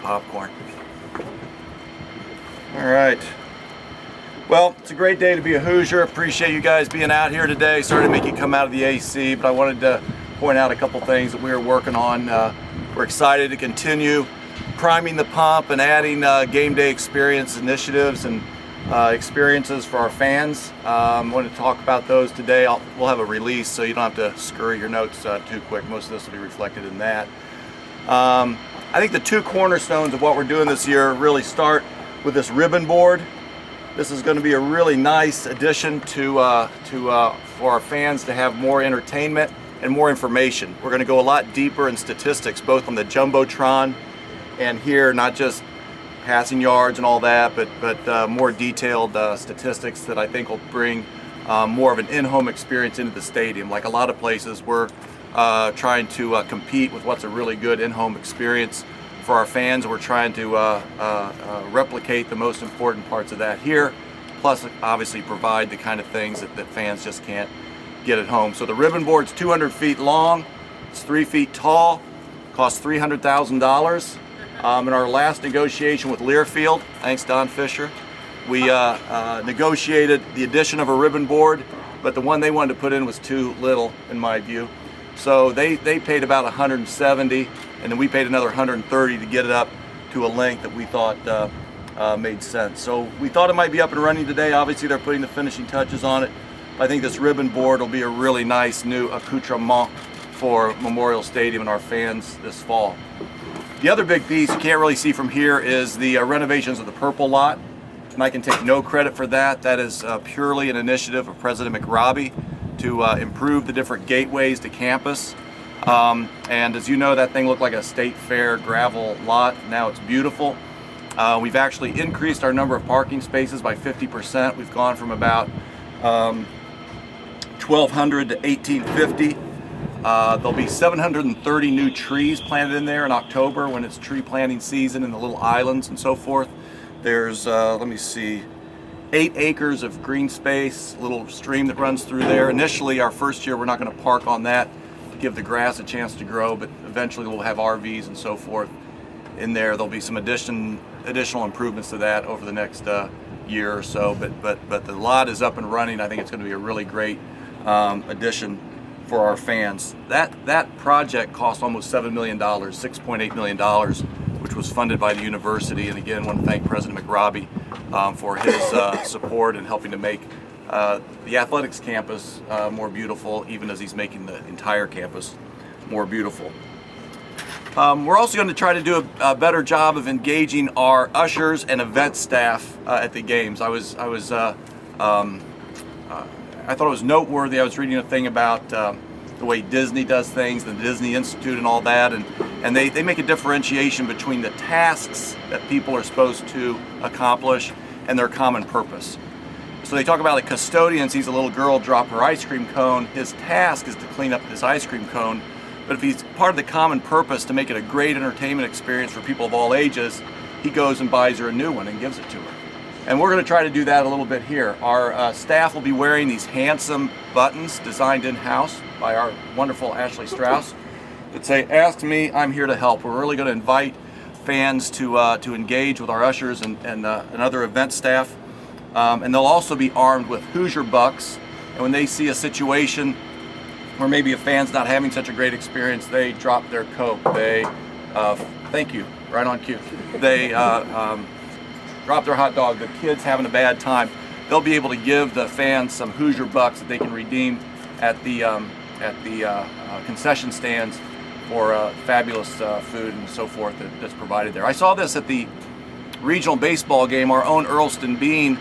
popcorn. All right. Well, it's a great day to be a Hoosier. Appreciate you guys being out here today. Sorry to make you come out of the AC, but I wanted to point out a couple things that we were working on. We're excited to continue priming the pump and adding game day experience initiatives and experiences for our fans. I want to talk about those today. We'll have a release so you don't have to scurry your notes too quick. Most of this will be reflected in that. I think the two cornerstones of what we're doing this year really start with this ribbon board. This is going to be a really nice addition for our fans to have more entertainment and more information. We're going to go a lot deeper in statistics, both on the Jumbotron and here, not just passing yards and all that, but more detailed statistics that I think will bring more of an in-home experience into the stadium. Like a lot of places, we're trying to compete with what's a really good in-home experience for our fans. We're trying to replicate the most important parts of that here, plus obviously provide the kind of things that fans just can't get at home. So the ribbon board's 200 feet long, it's 3 feet tall, costs $300,000. In our last negotiation with Learfield, thanks Don Fisher, we negotiated the addition of a ribbon board, but the one they wanted to put in was too little in my view. So they paid about $170, and then we paid another $130 to get it up to a length that we thought made sense. So we thought it might be up and running today. Obviously they're putting the finishing touches on it. I think this ribbon board will be a really nice new accoutrement for Memorial Stadium and our fans this fall. The other big piece you can't really see from here is the renovations of the purple lot, and I can take no credit for that. That is purely an initiative of President McRobbie to improve the different gateways to campus. And as you know, that thing looked like a state fair gravel lot. Now it's beautiful. We've actually increased our number of parking spaces by 50%. We've gone from about 1,200 to 1,850. There'll be 730 new trees planted in there in October when it's tree planting season in the little islands and so forth. There's, let me see, 8 acres of green space, little stream that runs through there. Initially, our first year, we're not going to park on that to give the grass a chance to grow, but eventually we'll have RVs and so forth in there. There'll be some additional improvements to that over the next year or so, but the lot is up and running. I think it's going to be a really great addition for our fans. That project cost almost $7 million, $6.8 million, which was funded by the university. And again, I want to thank President McRobbie for his support in helping to make the athletics campus more beautiful, even as he's making the entire campus more beautiful. We're also going to try to do a better job of engaging our ushers and event staff at the games. I thought it was noteworthy. I was reading a thing about the way Disney does things, the Disney Institute and all that, and they make a differentiation between the tasks that people are supposed to accomplish and their common purpose. So they talk about the custodian sees a little girl drop her ice cream cone. His task is to clean up his ice cream cone, but if he's part of the common purpose to make it a great entertainment experience for people of all ages, he goes and buys her a new one and gives it to her. And we're going to try to do that a little bit here. Our staff will be wearing these handsome buttons designed in-house by our wonderful Ashley Strauss that say, "Ask me, I'm here to help." We're really going to invite fans to engage with our ushers and other event staff. And they'll also be armed with Hoosier Bucks. And when they see a situation where maybe a fan's not having such a great experience, they drop their Coke. They, thank you, right on cue. They drop their hot dog. The kid's having a bad time. They'll be able to give the fans some Hoosier Bucks that they can redeem at the concession stands for fabulous food and so forth that's provided there. I saw this at the regional baseball game. Our own Earlston Bean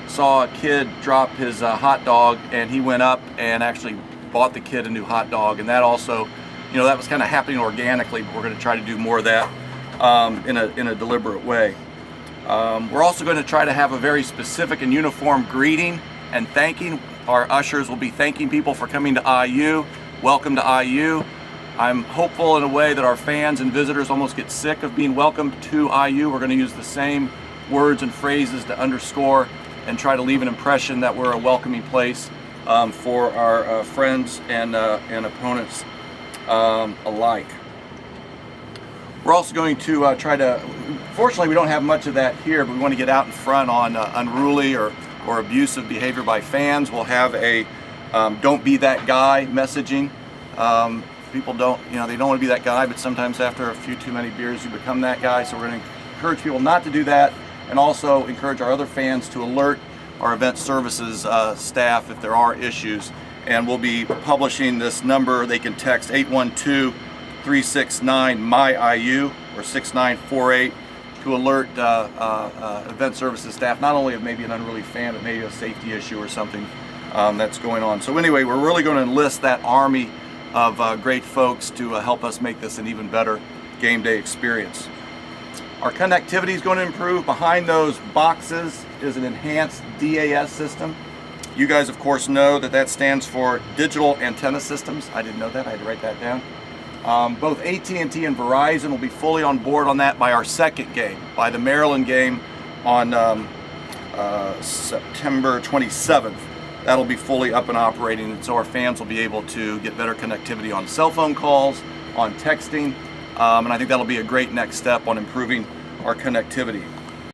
saw a kid drop his hot dog, and he went up and actually bought the kid a new hot dog. And that also, that was kind of happening organically, but we're going to try to do more of that in a deliberate way. We're also going to try to have a very specific and uniform greeting and thanking. Our ushers will be thanking people for coming to IU. Welcome to IU. I'm hopeful in a way that our fans and visitors almost get sick of being welcomed to IU. We're going to use the same words and phrases to underscore and try to leave an impression that we're a welcoming place for our friends and opponents alike. We're also going to try to Unfortunately, we don't have much of that here, but we want to get out in front on unruly or abusive behavior by fans. We'll have a don't be that guy messaging. People don't, they don't want to be that guy, but sometimes after a few too many beers, you become that guy. So we're going to encourage people not to do that, and also encourage our other fans to alert our event services staff if there are issues. And we'll be publishing this number. They can text 812-369-MY-IU or 6948 to alert event services staff, not only of maybe an unruly fan, but maybe a safety issue or something that's going on. So anyway, we're really going to enlist that army of great folks to help us make this an even better game day experience. Our connectivity is going to improve. Behind those boxes is an enhanced DAS system. You guys, of course, know that stands for Digital Antenna Systems. I didn't know that. I had to write that down. Both AT&T and Verizon will be fully on board on that by our second game, by the Maryland game on September 27th. That'll be fully up and operating, and so our fans will be able to get better connectivity on cell phone calls, on texting, and I think that'll be a great next step on improving our connectivity.